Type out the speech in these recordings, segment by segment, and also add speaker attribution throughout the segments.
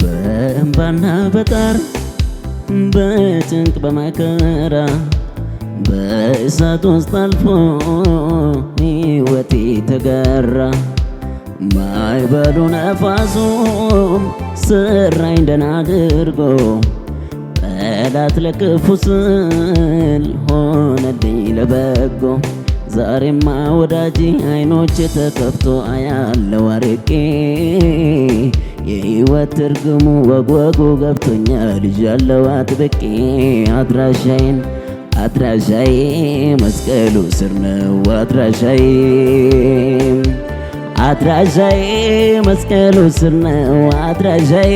Speaker 1: በእንባና በጣር በጭንቅ በመከራ በእሳት ውስጥ አልፎ ሕይወቴ ተጋራ። ማዕበሉ ነፋሱም ሰራኝ ደህና አድርጎ ጠላት ለክፉ ስል ሆነልኝ ለበጎ። ዛሬማ ወዳጄ አይኖቼ ተከፍቶ አያለው አርቄ የሕይወት ትርጉሙ ወግወጉ ገብቶኛል ይዣለው አጥብቄ። አድራሻዬ መስቀሉ ስር ነው አድራሻዬ መስቀሉ ስር ነው አድራሻዬ።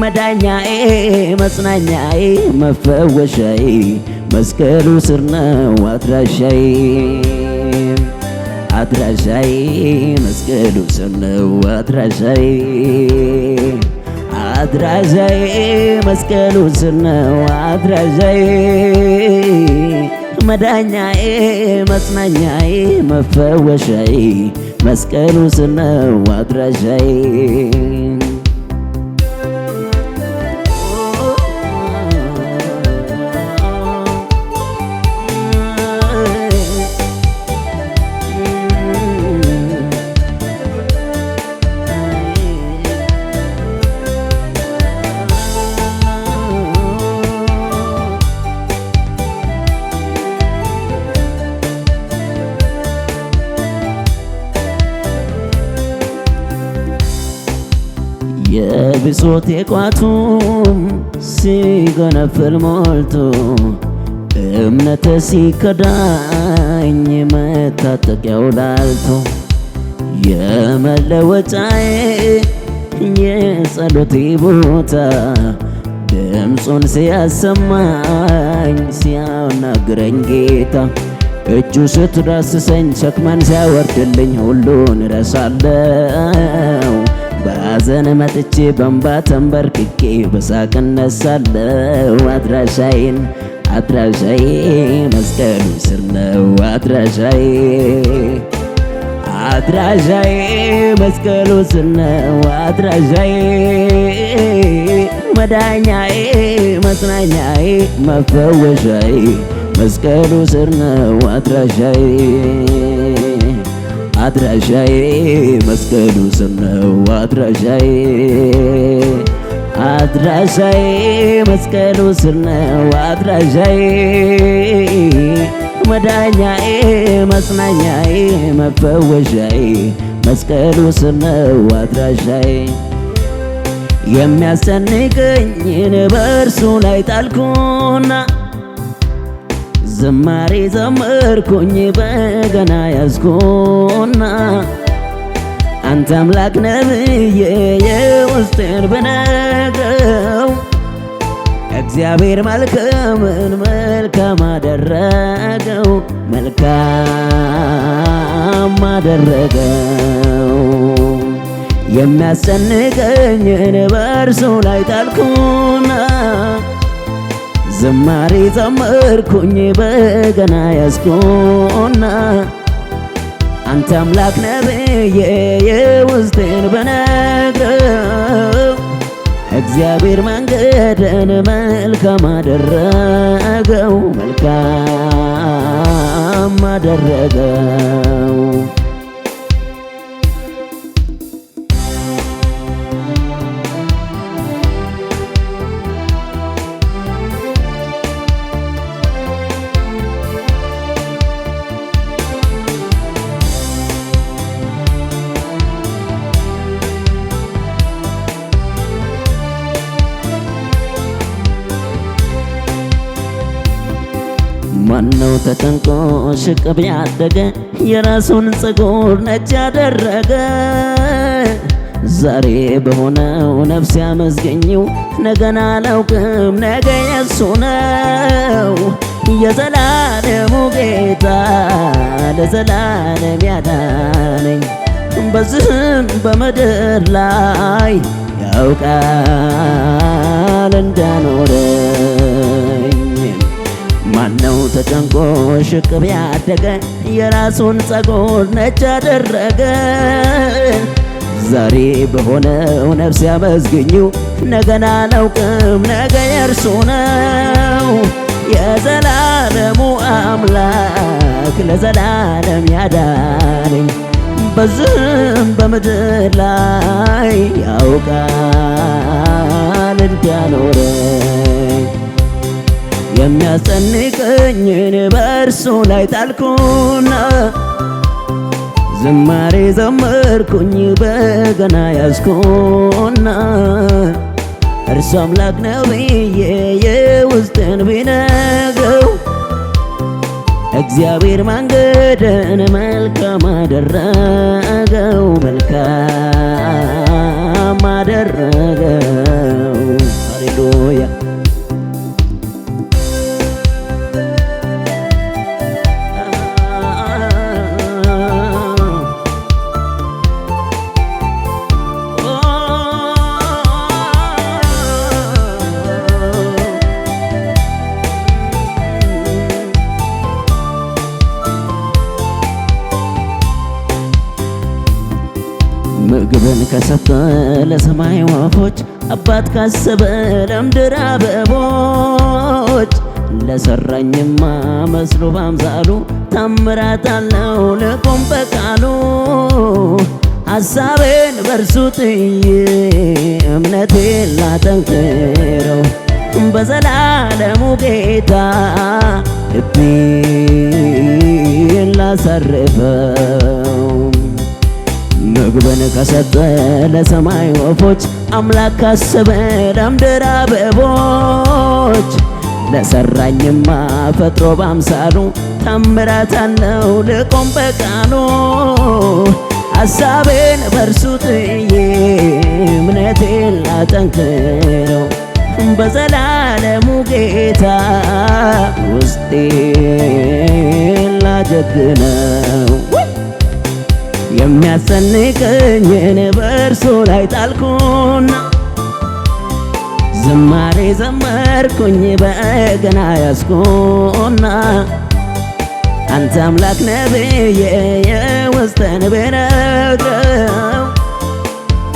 Speaker 1: መዳኛዬ መጽናኛዬ መፈወሻዬ መስቀሉ ስር ነው አድራሻዬ መስቀሉ ስር ነው አድራሻዬ መስቀሉ ስር ነው አድራሻዬ። መዳኛዬ መጽናኛዬ መፈወሻዬ መስቀሉ ስር ነው አድራሻዬ። የብሶቴ ቋቱም ሲገነፍል ሞልቶ እምነቴ ሲከዳኝ መታጠቂያው ላልቶ የመለወጫዬ የጸሎቴ ቦታ ድምፁን ሲያሰማኝ ሲያናግረኝ ጌታ እጁ ስትዳስሰኝ ሸክሜን ሲያወርድልኝ ሁሉን እረሳለው። በሐዘን መጥቼ በእንባ ተንበርክኬ በሳቅ እነሳለው። አድራሻዬ መስቀሉ ስር ነው አድራሻዬ መስቀሉ ስር ነው አድራሻዬ። መዳኛዬ መጽናኛዬ መፈወሻዬ መስቀሉ ስር ነው አድራሻዬ መስቀሉ ስር ነው አድራሻዬ መስቀሉ ስር ነው አድራሻዬ። መዳኛዬ መጽናኛዬ መፈወሻዬ መስቀሉ ስር ነው አድራሻዬ። የሚያስጨንቀኝን በእርሱ ላይ ጣልኩና ዝማሬ ዘመርኩኝ በገና ያዝኩና አንተ አምላክ ነህ ብዬ የውስጤን ብነግረው እግዚአብሔር መልካምን መልካም አደረገው የሚያስጨንቀኝን በእርሱ ላይ ጣልኩና ዝማሬ ዘመርኩኝ በገና ያዝኩና አንተ አምላክ ነህ ብዬ የውስጤን ብነግረው እግዚአብሔር መንገድን መልካም አደረገው ማነው ተጨንቆ ሽቅብ ያደገ የራሱን ፀጉር ነጭ ያደረገ? ዛሬ በሆነው ነፍስ ያመስገኘው ነገን አላውቅም ነገ የሱ ነው። የዘላለሙ ጌታ ለዘላለም ያዳነኝ በዚህም በምድር ላይ ያውቃል እንዳኖረኝ። ማነው ተጨንቆ ሽቅብ ያደገ የራሱን ፀጉር ነጭ ያደረገ? ዛሬ በሆነው ነፍስ ያመስገኘው ነገን አላውቅም ነገ የእርሱ ነው። የዘላለሙ አምላክ ለዘላለም ያዳነኝ በዚህም በምድር ላይ ያውቃል እንዳኖረኝ። የሚያስጨንቀኝን በእርሱ ላይ ጣልኩና ዝማሬ ዘመርኩኝ በገና ያዝኩና እርሱ አምላክ ነው ብዬ የውስጥን ቢነግረው እግዚአብሔር መንገድን መልካም አደረገው መልካም አደረገው። ሃሌሉያ ምግብን ከሰጠ ለሰማይ ወፎች አባት ካሰበ ለምድር አበቦች ለሰራኝማ መስሎ ባምሳሉ ታምራት አለው ልቆም በቃሉ። ሐሳቤን በርሱ ጥዬ እምነቴን ላጠንክረው በዘላለሙ ጌታ ልቤን ላሳርፈው። ምግብን ከሰጠ ለሰማይ ወፎች አምላክ ካሰበ ለምድር አበቦች ለሰራኝማ ፈጥሮ ባምሳሉ ታምራት አለው ልቆም በቃሉ። ሐሳቤን በርሱ ጥዬ እምነቴን ላጠንክረው በዘላለሙ ጌታ ውስጤን ላጀግነው። የሚያስጨንቀኝን በእርሱ ላይ ጣልኩና ዝማሬ ዘመርኩኝ በገና ያዝኩና አንተ አምላክ ነህ ብዬ የውስጥን ብነግረው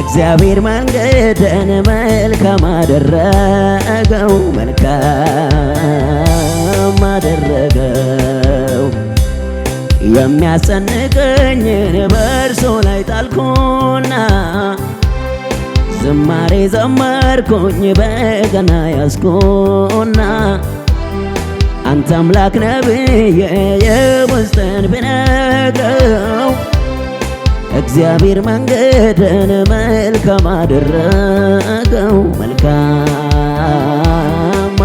Speaker 1: እግዚአብሔር መንገድን መልካም አደረገው መልካም አደረገው። የሚያስጨንቀኝን በእርሱ ላይ ጣልኩና ዝማሬ ዘመርኩኝ በገና ያዝኩና አንተ አምላክ ነህ ብዬ የውስጥን ብነግረው እግዚአብሔር መንገድን መልካም አደረገው መልካም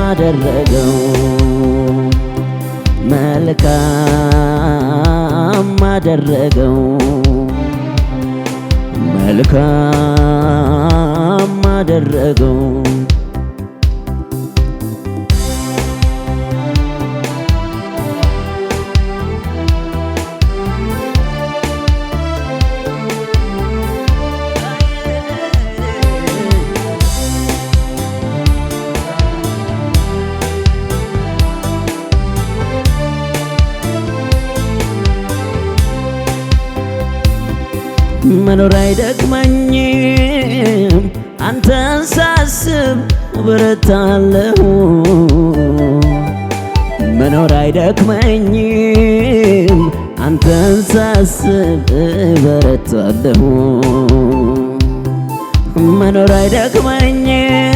Speaker 1: አደረገው መልካም አደረገው መልካም አደረገው። መኖር አይደክመኝም አንተን ሳስብ እበረታለሁ። መኖር አይደክመኝም አንተን ሳስብ እበረታለሁ። መኖር አይደክመኝም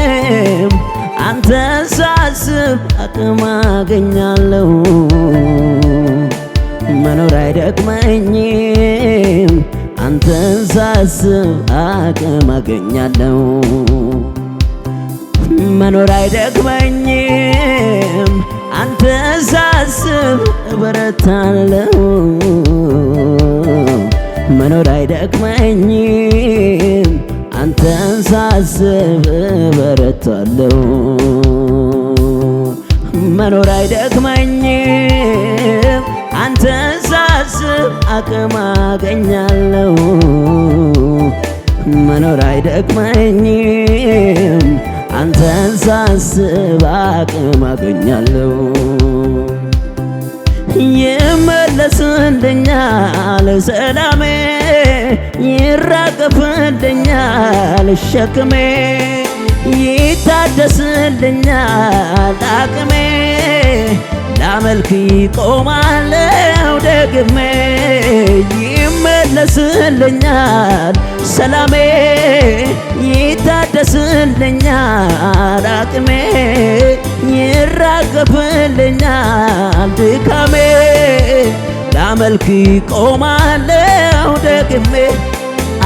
Speaker 1: አንተን ሳስብ አቅም አገኛለሁ። መኖር አይደክመኝም አንተን ሳስብ አቅም አገኛለሁ። መኖር አይደክመኝም አንተ ሳስብ እበረታለሁ መኖር አይደክመኝም አንተን ሳስብ እበረታለሁ መኖር አይደክመኝም አንተን ሳስብ አቅም አገኛለሁ መኖር አይደክመኝም አንተን ሳስብ አቅም አገኛለሁ ይመለስልኛል ሰላሜ ይራገፍልኛል ሸክሜ ይታደስልኛል አቅሜ ላመልክ ቆማለሁ ደግሜ ይመለስልኛል ሰላሜ ይታደስልኛል አቅሜ ይራገፍልኛል ድካሜ ላመልክ ቆማለሁ ደግሜ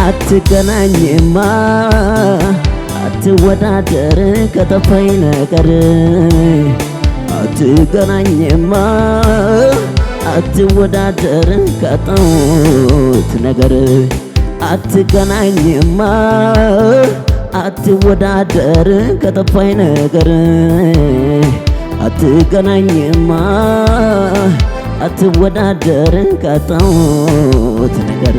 Speaker 1: አትገናኝማ አትወዳደር ከጠፋኝ ነገር አትገናኝማ አትወዳደር ከጠፋሁት ነገር አትገናኝማ አትወዳደር ከጠፋኝ ነገር አትገናኝማ አትወዳደር ከጠፋሁት ነገር